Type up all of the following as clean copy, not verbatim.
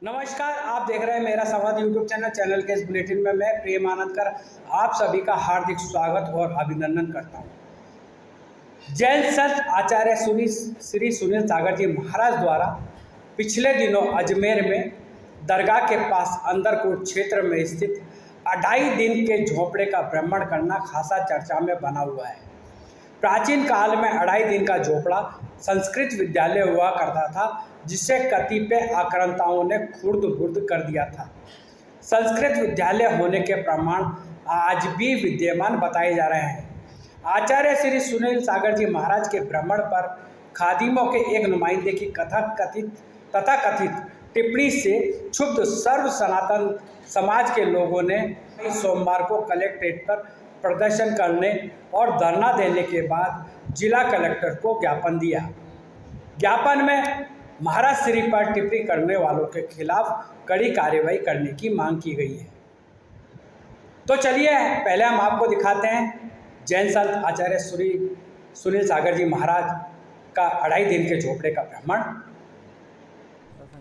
नमस्कार, आप देख रहे हैं मेरा संवाद यूट्यूब चैनल के इस बुलेटिन में मैं प्रेम आनंद कर आप सभी का हार्दिक स्वागत और अभिनंदन करता हूं। जैन संत आचार्य श्री सुनील सागर जी महाराज द्वारा पिछले दिनों अजमेर में दरगाह के पास अंदरकोट क्षेत्र में स्थित 2.5 दिन के झोपड़े का भ्रमण करना खासा चर्चा में बना हुआ है। प्राचीन काल में 2.5 दिन का झोपड़ा संस्कृत विद्यालय हुआ करता था, जिसे कतिपय आक्रांताओं ने खुर्द बुर्द कर दिया था। संस्कृत विद्यालय होने के प्रमाण आज भी विद्यमान बताए जा रहे हैं। आचार्य श्री सुनील सागर जी महाराज के भ्रमण पर खादिमों के एक नुमाइंदे की तथाकथित टिप्पणी से क्षुब्ध सर्व सनातन समाज के लोगों ने सोमवार को कलेक्ट्रेट पर प्रदर्शन करने और धरना देने के बाद जिला कलेक्टर को ज्ञापन दिया। ज्ञापन में महाराज श्री पर टिप्पणी करने वालों के खिलाफ कड़ी कार्रवाई करने की मांग की गई है। तो चलिए पहले हम आपको दिखाते हैं जैन संत आचार्य श्री सुनील सागर जी महाराज का 2.5 दिन के झोपड़े का भ्रमण।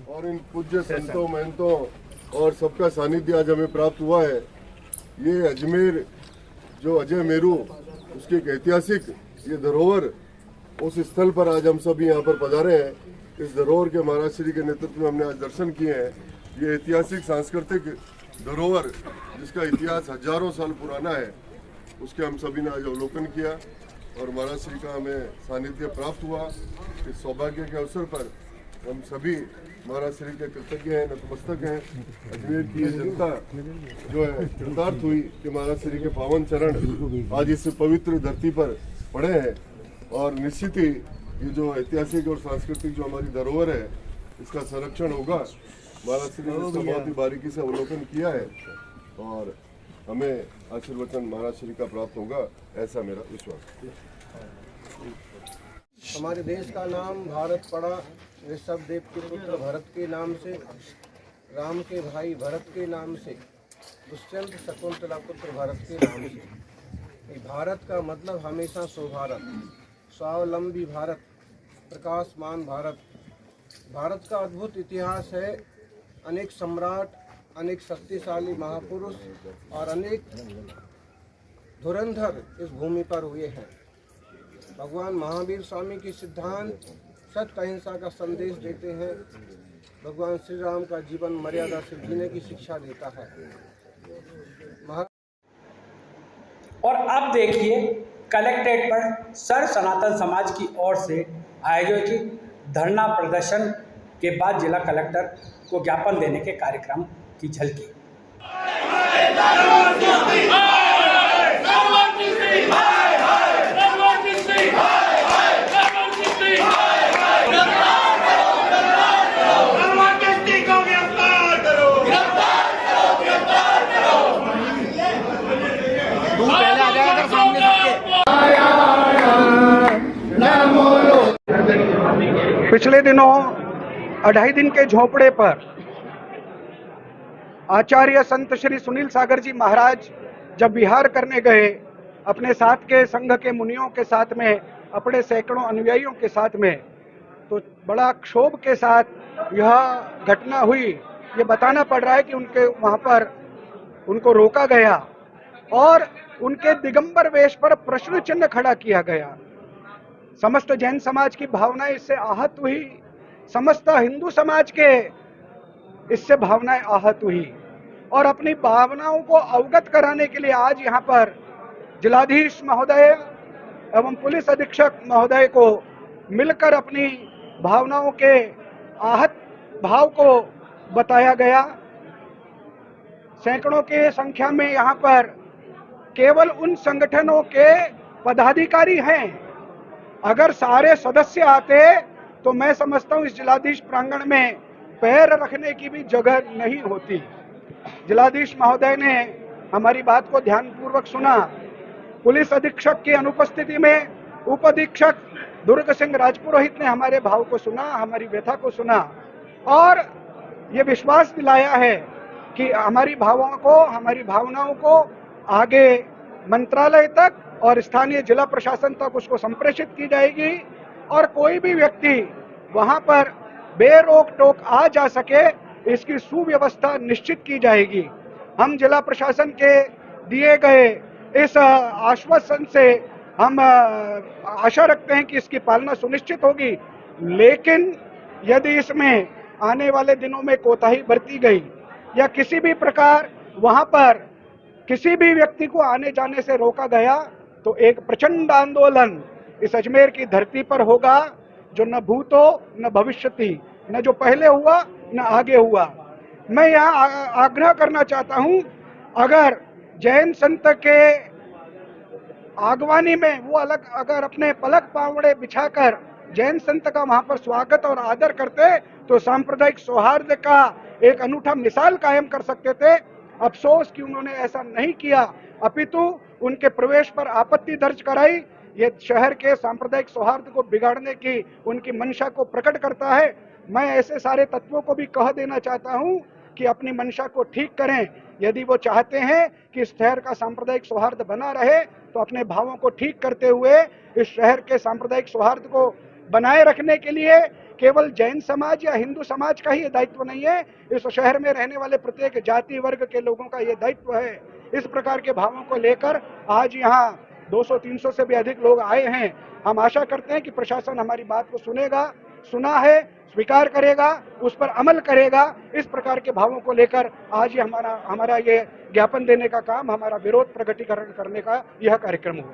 और इन पूज्य संतों महंतों और सबका सानिध्य आज हमें प्राप्त हुआ है। ये अजमेर जो अजय मेरू उसकी एक ऐतिहासिक ये धरोहर, उस स्थल पर आज हम सभी यहाँ पर पधारे हैं। इस धरोहर के महाराज श्री के नेतृत्व में हमने आज दर्शन किए हैं। ये ऐतिहासिक सांस्कृतिक धरोहर जिसका इतिहास हजारों साल पुराना है, उसके हम सभी ने आज अवलोकन किया और महाराज श्री का हमें सानिध्य प्राप्त हुआ। इस सौभाग्य के अवसर पर हम सभी महाराज श्री के कृतज्ञ हैं, नतमस्तक हैं। अजमेर की ये जनता जो है कृतार्थ हुई कि महाराज श्री के पावन चरण आज इस पवित्र धरती पर पड़े हैं और निश्चित ही ये जो ऐतिहासिक और सांस्कृतिक जो हमारी धरोहर है इसका संरक्षण होगा। महाराज श्री ने इसका बहुत ही बारीकी से अवलोकन किया है और हमें आशीर्वचन महाराज श्री का प्राप्त होगा, ऐसा मेरा विश्वास। हमारे देश का नाम भारत पड़ा ऋषभ देव के पुत्र भरत के नाम से, राम के भाई भरत के नाम से, दुष्यंत शकुंतला पुत्र भरत के नाम से। भारत का मतलब हमेशा स्वभारत, स्वावलंबी भारत, प्रकाशमान भारत। भारत का अद्भुत इतिहास है। अनेक सम्राट, अनेक शक्तिशाली महापुरुष और अनेक धुरंधर इस भूमि पर हुए हैं। भगवान महावीर स्वामी की सिद्धांत सत्य अहिंसा का संदेश देते हैं। भगवान श्री राम का जीवन मर्यादा से जीने की शिक्षा देता है। और अब देखिए कलेक्ट्रेट पर सर्व सनातन समाज की ओर से आयोजित धरना प्रदर्शन के बाद जिला कलेक्टर को ज्ञापन देने के कार्यक्रम की झलकी। पिछले दिनों 2.5 दिन के झोपड़े पर आचार्य संत श्री सुनील सागर जी महाराज जब विहार करने गए अपने साथ के संघ के मुनियों के साथ में, अपने सैकड़ों अनुयायियों के साथ में, तो बड़ा क्षोभ के साथ यह घटना हुई। ये बताना पड़ रहा है कि उनके वहाँ पर उनको रोका गया और उनके दिगंबर वेश पर प्रश्न चिन्ह खड़ा किया गया। समस्त जैन समाज की भावनाएं इससे आहत हुई, समस्त हिंदू समाज के इससे भावनाएं आहत हुई और अपनी भावनाओं को अवगत कराने के लिए आज यहाँ पर जिलाधीश महोदय एवं पुलिस अधीक्षक महोदय को मिलकर अपनी भावनाओं के आहत भाव को बताया गया। सैकड़ों के संख्या में यहाँ पर केवल उन संगठनों के पदाधिकारी हैं। अगर सारे सदस्य आते तो मैं समझता हूँ इस जिलाधीश प्रांगण में पैर रखने की भी जगह नहीं होती। जिलाधीश महोदय ने हमारी बात को ध्यानपूर्वक सुना। पुलिस अधीक्षक की अनुपस्थिति में उप अधीक्षक दुर्ग सिंह राजपुरोहित ने हमारे भाव को सुना, हमारी व्यथा को सुना और ये विश्वास दिलाया है कि हमारी भावनाओं को आगे मंत्रालय तक और स्थानीय जिला प्रशासन तक उसको संप्रेषित की जाएगी और कोई भी व्यक्ति वहां पर बेरोक टोक आ जा सके इसकी सुव्यवस्था निश्चित की जाएगी। हम जिला प्रशासन के दिए गए इस आश्वासन से हम आशा रखते हैं कि इसकी पालना सुनिश्चित होगी, लेकिन यदि इसमें आने वाले दिनों में कोताही बरती गई या किसी भी प्रकार वहां पर किसी भी व्यक्ति को आने जाने से रोका गया तो एक प्रचंड आंदोलन इस अजमेर की धरती पर होगा, जो न भूतो न भविष्यति, न जो पहले हुआ न आगे हुआ। मैं यहाँ आग्रह करना चाहता हूँ, अगर जैन संत के आगवानी में वो अलग अगर अपने पलक पावड़े बिछाकर जैन संत का वहां पर स्वागत और आदर करते तो सांप्रदायिक सौहार्द का एक अनूठा मिसाल कायम कर सकते थे। अफसोस कि उन्होंने ऐसा नहीं किया, अपितु उनके प्रवेश पर आपत्ति दर्ज कराई। ये शहर के सांप्रदायिक सौहार्द को बिगाड़ने की उनकी मंशा को प्रकट करता है। मैं ऐसे सारे तत्वों को भी कह देना चाहता हूं कि अपनी मंशा को ठीक करें। यदि वो चाहते हैं कि इस शहर का सांप्रदायिक सौहार्द बना रहे तो अपने भावों को ठीक करते हुए इस शहर के सांप्रदायिक सौहार्द को बनाए रखने के लिए केवल जैन समाज या हिंदू समाज का ही दायित्व नहीं है, इस शहर में रहने वाले प्रत्येक जाति वर्ग के लोगों का ये दायित्व है। इस प्रकार के भावों को लेकर आज यहाँ 200-300 से भी अधिक लोग आए हैं। हम आशा करते हैं कि प्रशासन हमारी बात को सुनेगा, सुना है, स्वीकार करेगा, उस पर अमल करेगा। इस प्रकार के भावों को लेकर आज ये हमारा ये ज्ञापन देने का काम, हमारा विरोध प्रकटीकरण करने का यह कार्यक्रम हुआ।